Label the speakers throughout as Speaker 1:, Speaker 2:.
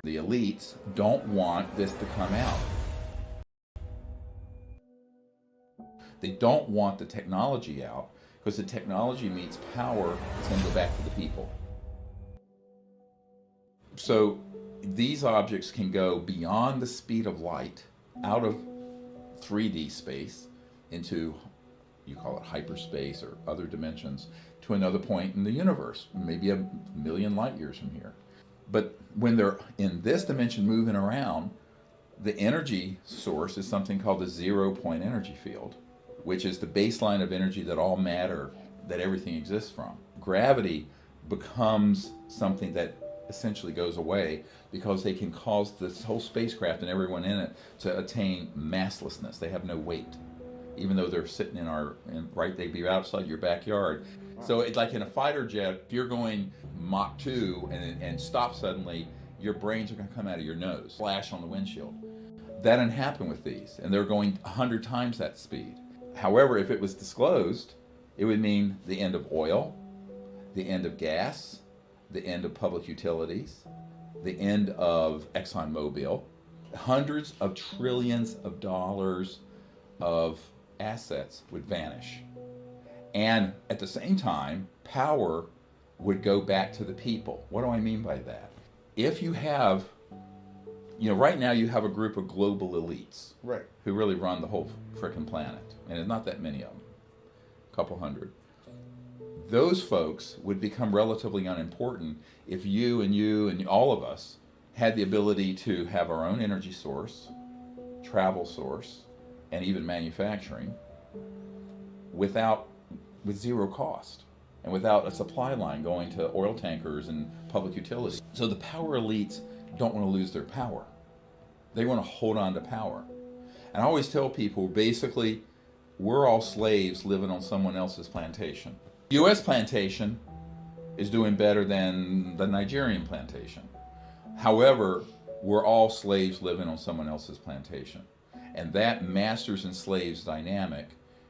Speaker 1: The elites don't want this to come out. They don't want the technology out because the technology meets power. It's going to go back to the people. So these objects can go beyond the speed of light, out of 3D space into, you call it hyperspace or other dimensions, to another point in the universe, maybe a million light years from here. But when they're in this dimension moving around, the energy source is something called the 0-point energy field, which is the baseline of energy that all matter, that everything exists from. Gravity becomes something that essentially goes away because they can cause this whole spacecraft and everyone in it to attain masslessness. They have no weight, even though they're sitting they'd be outside your backyard. So it's like in a fighter jet, if you're going Mach 2 and stop suddenly, your brains are going to come out of your nose, flash on the windshield. That didn't happen with these, and they're going 100 times that speed. However, if it was disclosed, it would mean the end of oil, the end of gas, the end of public utilities, the end of ExxonMobil, hundreds of trillions of dollars of assets would vanish. And at the same time, power would go back to the people. What do I mean by that? If you have, right now you have a group of global elites,
Speaker 2: right,
Speaker 1: who really run the whole frickin' planet, and there's not that many of them, a couple hundred. Those folks would become relatively unimportant if you and all of us had the ability to have our own energy source, travel source, and even manufacturing with zero cost and without a supply line going to oil tankers and public utilities. So the power elites don't want to lose their power. They want to hold on to power. And I always tell people, basically, we're all slaves living on someone else's plantation. U.S. plantation is doing better than the Nigerian plantation. However, we're all slaves living on someone else's plantation. And that masters and slaves dynamic,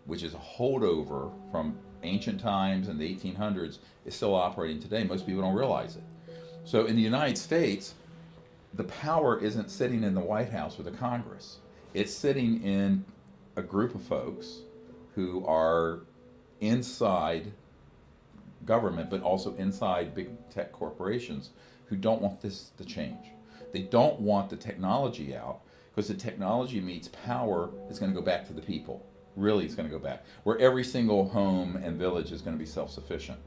Speaker 1: which is a holdover from ancient times and the 1800s, is still operating today. Most people don't realize it. So in the United States, the power isn't sitting in the White House or the Congress. It's sitting in a group of folks who are inside government, but also inside big tech corporations who don't want this to change. They don't want the technology out because the technology meets power is going to go back to the people. Really, it's going to go back. Where every single home and village is going to be self-sufficient.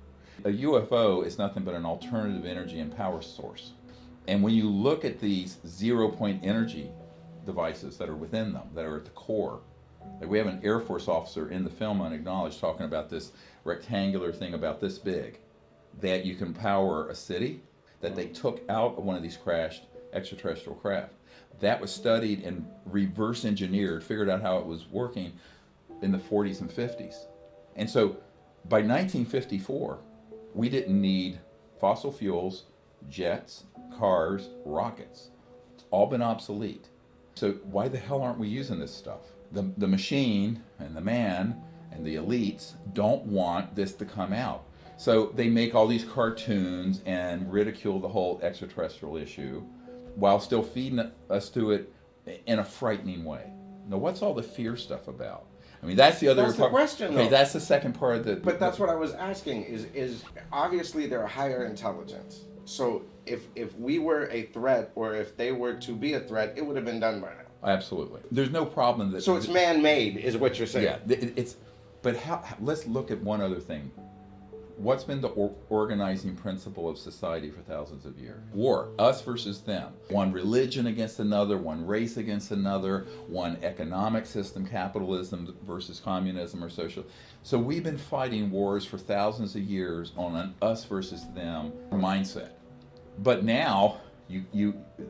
Speaker 1: A UFO is nothing but an alternative energy and power source. And when you look at these 0-point energy devices that are within them, that are at the core, like we have an Air Force officer in the film Unacknowledged talking about this rectangular thing about this big, that you can power a city, that they took out of one of these crashed extraterrestrial craft. That was studied and reverse engineered, figured out how it was working in the 40s and 50s. And so by 1954, we didn't need fossil fuels, jets, cars, rockets. It's all been obsolete. So why the hell aren't we using this stuff? The machine and the man and the elites don't want this to come out. So they make all these cartoons and ridicule the whole extraterrestrial issue while still feeding us to it in a frightening way. Now, what's all the fear stuff about? I mean, that's the other
Speaker 2: part. That's the question,
Speaker 1: okay,
Speaker 2: though.
Speaker 1: that's the second part of the...
Speaker 2: But that's what I was asking, is obviously they're higher intelligence. So if we were a threat, or if they were to be a threat, it would have been done by now.
Speaker 1: Absolutely. There's no problem that...
Speaker 2: So it's man-made, is what you're saying.
Speaker 1: Yeah, it's... But let's look at one other thing. What's been the organizing principle of society for thousands of years? War, us versus them. One religion against another, one race against another, one economic system, capitalism versus communism or social. So we've been fighting wars for thousands of years on an us versus them mindset. But now,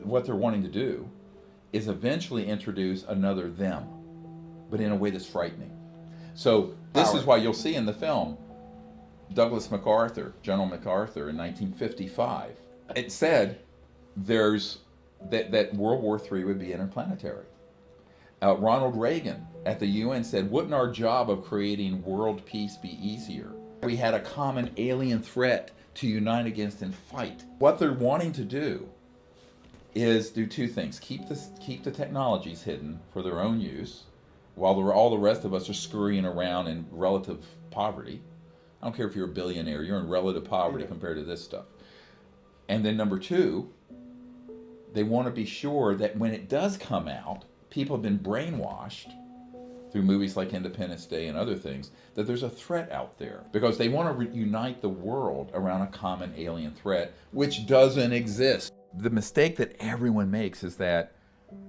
Speaker 1: what they're wanting to do is eventually introduce another them, but in a way that's frightening. So this is why you'll see in the film, Douglas MacArthur, General MacArthur in 1955, it said that World War III would be interplanetary. Ronald Reagan at the UN said, wouldn't our job of creating world peace be easier? We had a common alien threat to unite against and fight. What they're wanting to do is do two things: keep the technologies hidden for their own use, while all the rest of us are scurrying around in relative poverty. I don't care if you're a billionaire; you're in relative poverty compared to this stuff. And then number two, they want to be sure that when it does come out, people have been brainwashed through movies like Independence Day and other things, that there's a threat out there. Because they want to unite the world around a common alien threat, which doesn't exist. The mistake that everyone makes is that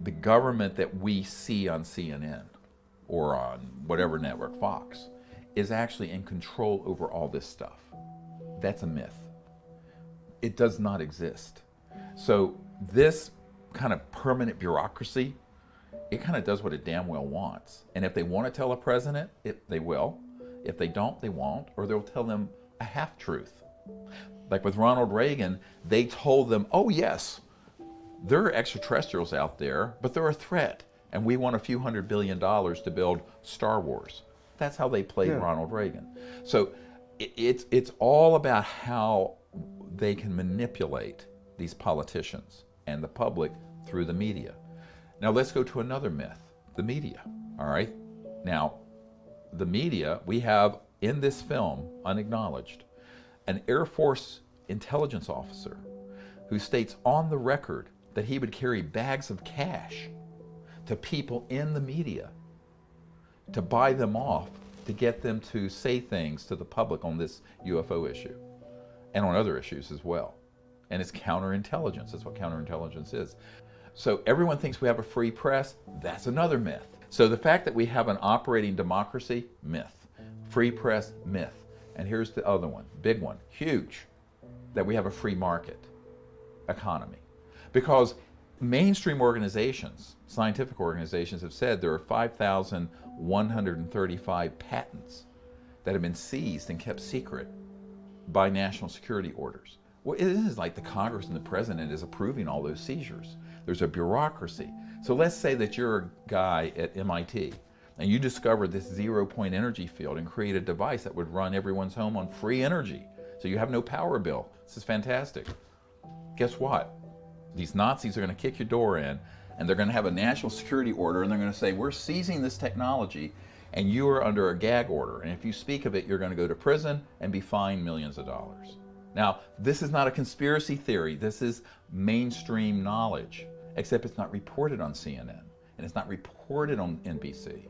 Speaker 1: the government that we see on CNN or on whatever network, Fox, is actually in control over all this stuff. That's a myth. It does not exist. So this kind of permanent bureaucracy, it kind of does what it damn well wants. And if they want to tell a president, they will. If they don't, they won't, or they'll tell them a half-truth. Like with Ronald Reagan, they told them, oh yes, there are extraterrestrials out there, but they're a threat, and we want a few $100 billion to build Star Wars. That's how they played Ronald Reagan. So it's all about how they can manipulate these politicians and the public through the media. Now let's go to another myth, the media, all right? Now, the media, we have in this film, unacknowledged, an Air Force intelligence officer who states on the record that he would carry bags of cash to people in the media to buy them off, to get them to say things to the public on this UFO issue and on other issues as well. And it's counterintelligence. That's what counterintelligence is. So everyone thinks we have a free press. That's another myth. So the fact that we have an operating democracy, myth. Free press, myth. And here's the other one, big one, huge, that we have a free market economy. Because mainstream organizations, scientific organizations, have said there are 5,135 patents that have been seized and kept secret by national security orders. Well, it is like the Congress and the president is approving all those seizures. There's a bureaucracy. So let's say that you're a guy at MIT and you discovered this 0-point energy field and create a device that would run everyone's home on free energy. So you have no power bill. This is fantastic. Guess what? These Nazis are going to kick your door in, and they're going to have a national security order, and they're going to say, we're seizing this technology, and you are under a gag order. And if you speak of it, you're going to go to prison and be fined millions of dollars. Now, this is not a conspiracy theory. This is mainstream knowledge, except it's not reported on CNN, and it's not reported on NBC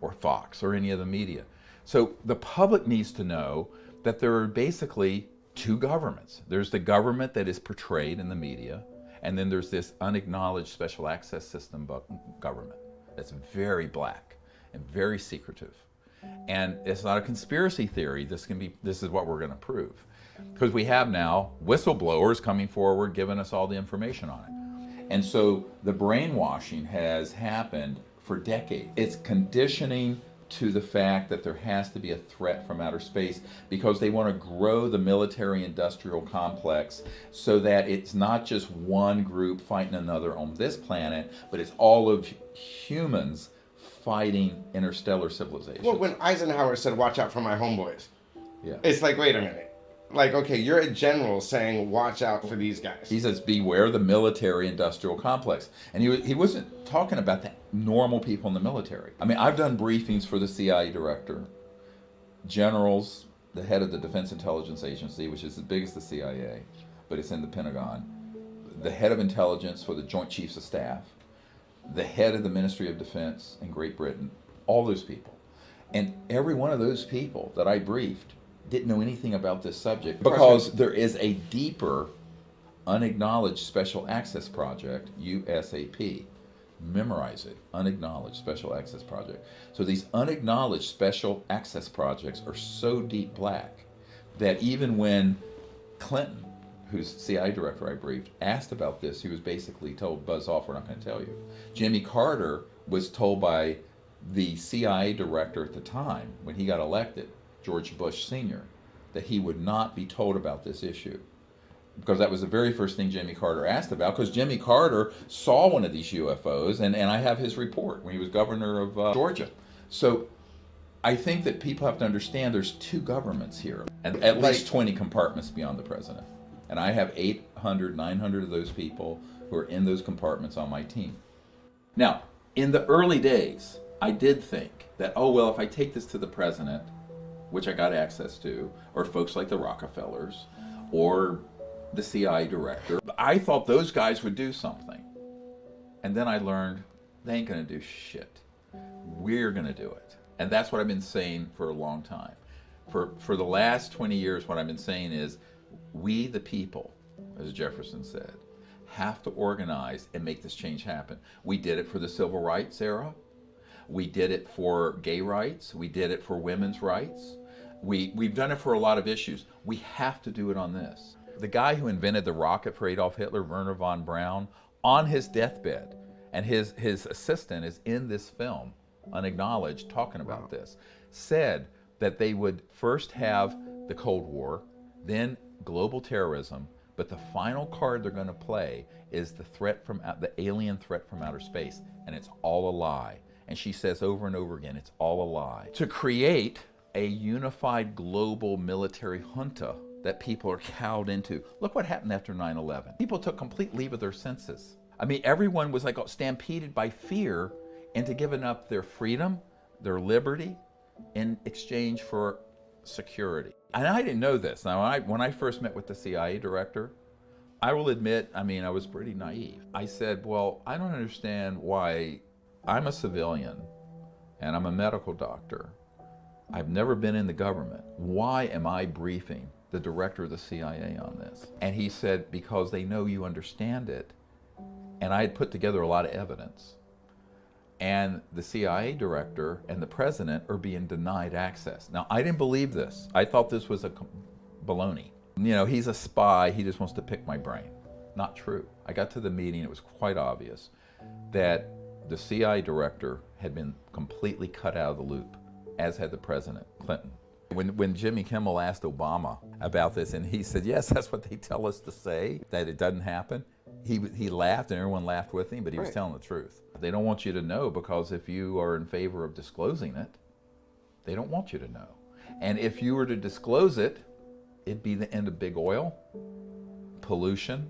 Speaker 1: or Fox or any of the media. So the public needs to know that there are basically two governments. There's the government that is portrayed in the media, and then there's this unacknowledged special access system government that's very black and very secretive. And it's not a conspiracy theory. This is what we're going to prove. Because we have now whistleblowers coming forward giving us all the information on it. And so the brainwashing has happened for decades. It's conditioning to the fact that there has to be a threat from outer space, because they want to grow the military-industrial complex so that it's not just one group fighting another on this planet, but it's all of humans fighting interstellar civilization.
Speaker 2: Well, when Eisenhower said, watch out for my homeboys,
Speaker 1: yeah,
Speaker 2: it's like, wait a minute. Like, okay, you're a general saying, watch out for these guys.
Speaker 1: He says, beware the military-industrial complex. And he wasn't talking about the normal people in the military. I mean, I've done briefings for the CIA director, generals, the head of the Defense Intelligence Agency, which is as big as the CIA, but it's in the Pentagon, the head of intelligence for the Joint Chiefs of Staff, the head of the Ministry of Defense in Great Britain, all those people. And every one of those people that I briefed didn't know anything about this subject, because there is a deeper unacknowledged special access project, USAP. Memorize it, unacknowledged special access project. So these unacknowledged special access projects are so deep black that even when Clinton, who's CIA director I briefed, asked about this, he was basically told, buzz off, we're not going to tell you. Jimmy Carter was told by the CIA director at the time, when he got elected, George Bush Sr., that he would not be told about this issue. Because that was the very first thing Jimmy Carter asked about, because Jimmy Carter saw one of these UFOs, and I have his report when he was governor of Georgia. So I think that people have to understand there's two governments here, and at least 20 compartments beyond the president. And I have 800, 900 of those people who are in those compartments on my team. Now, in the early days, I did think that, oh, well, if I take this to the president, which I got access to, or folks like the Rockefellers, or the CIA director, I thought those guys would do something. And then I learned they ain't gonna do shit. We're gonna do it. And that's what I've been saying for a long time. For the last 20 years, what I've been saying is, we the people, as Jefferson said, have to organize and make this change happen. We did it for the civil rights era. We did it for gay rights. We did it for women's rights. We've done it for a lot of issues. We have to do it on this. The guy who invented the rocket for Adolf Hitler, Werner von Braun, on his deathbed, and his assistant is in this film, unacknowledged, talking about this, said that they would first have the Cold War, then global terrorism, but the final card they're going to play is the alien threat from outer space, and it's all a lie. And she says over and over again, it's all a lie. To create a unified global military junta that people are cowed into. Look what happened after 9/11. People took complete leave of their senses. I mean, everyone was like stampeded by fear into giving up their freedom, their liberty, in exchange for security. And I didn't know this. Now, when I first met with the CIA director, I will admit, I mean, I was pretty naive. I said, well, I don't understand why I'm a civilian and I'm a medical doctor. I've never been in the government. Why am I briefing the director of the CIA on this? And he said, because they know you understand it. And I had put together a lot of evidence. And the CIA director and the president are being denied access. Now, I didn't believe this. I thought this was a baloney. You know, he's a spy, he just wants to pick my brain. Not true. I got to the meeting, it was quite obvious that the CIA director had been completely cut out of the loop, as had the president, Clinton. When Jimmy Kimmel asked Obama about this, and he said, yes, that's what they tell us to say, that it doesn't happen, he laughed and everyone laughed with him, but he was telling the truth. They don't want you to know, because if you are in favor of disclosing it, they don't want you to know. And if you were to disclose it, it'd be the end of big oil, pollution,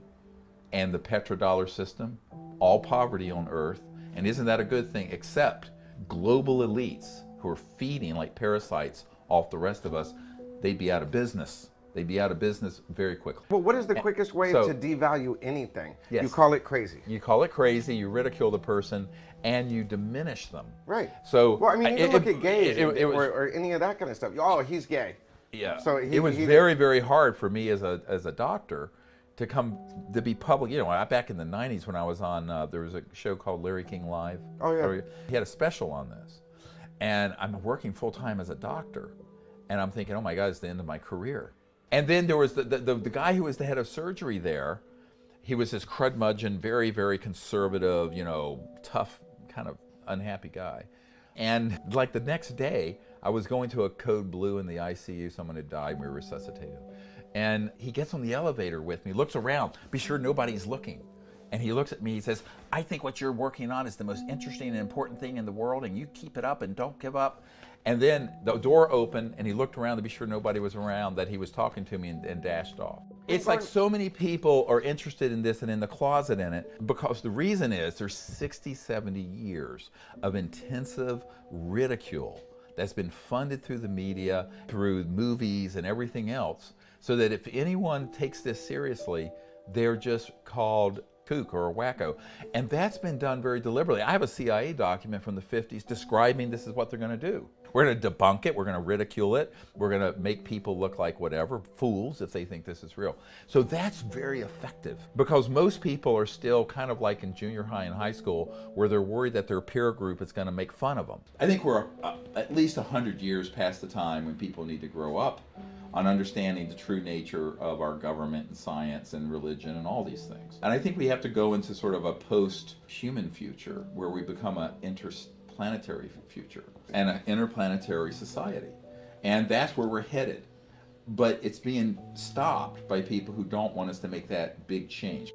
Speaker 1: and the petrodollar system, all poverty on earth. And isn't that a good thing? Except global elites who are feeding like parasites off the rest of us, they'd be out of business. They'd be out of business very quickly.
Speaker 2: Well, what is the quickest way to devalue anything?
Speaker 1: Yes.
Speaker 2: You call it crazy.
Speaker 1: You call it crazy, you ridicule the person, and you diminish them.
Speaker 2: Right.
Speaker 1: So,
Speaker 2: well, I mean, you can look at gays or any of that kind of stuff. Oh, he's gay.
Speaker 1: Yeah.
Speaker 2: So
Speaker 1: it was very, very hard for me as a doctor to be public. You know, back in the 90s when I was on, there was a show called Larry King Live.
Speaker 2: Oh, yeah.
Speaker 1: He had a special on this. And I'm working full time as a doctor. And I'm thinking, oh my God, it's the end of my career. And then there was the guy who was the head of surgery there. He was this crudmudgeon, very, very conservative, you know, tough, kind of unhappy guy. And like the next day, I was going to a code blue in the ICU. Someone had died, we were resuscitated. And he gets on the elevator with me, looks around, be sure nobody's looking. And he looks at me, he says, I think what you're working on is the most interesting and important thing in the world, and you keep it up and don't give up. And then the door opened, and he looked around to be sure nobody was around, that he was talking to me, and dashed off. It's like so many people are interested in this and in the closet in it, because the reason is there's 60, 70 years of intensive ridicule that's been funded through the media, through movies and everything else, so that if anyone takes this seriously, they're just called kook or a wacko. And that's been done very deliberately. I have a CIA document from the 50s describing this is what they're going to do. We're going to debunk it, we're going to ridicule it, we're going to make people look like whatever, fools if they think this is real. So that's very effective, because most people are still kind of like in junior high and high school, where they're worried that their peer group is going to make fun of them. I think we're at least 100 years past the time when people need to grow up on understanding the true nature of our government and science and religion and all these things. And I think we have to go into sort of a post-human future where we become an interplanetary future and an interplanetary society. And that's where we're headed. But it's being stopped by people who don't want us to make that big change.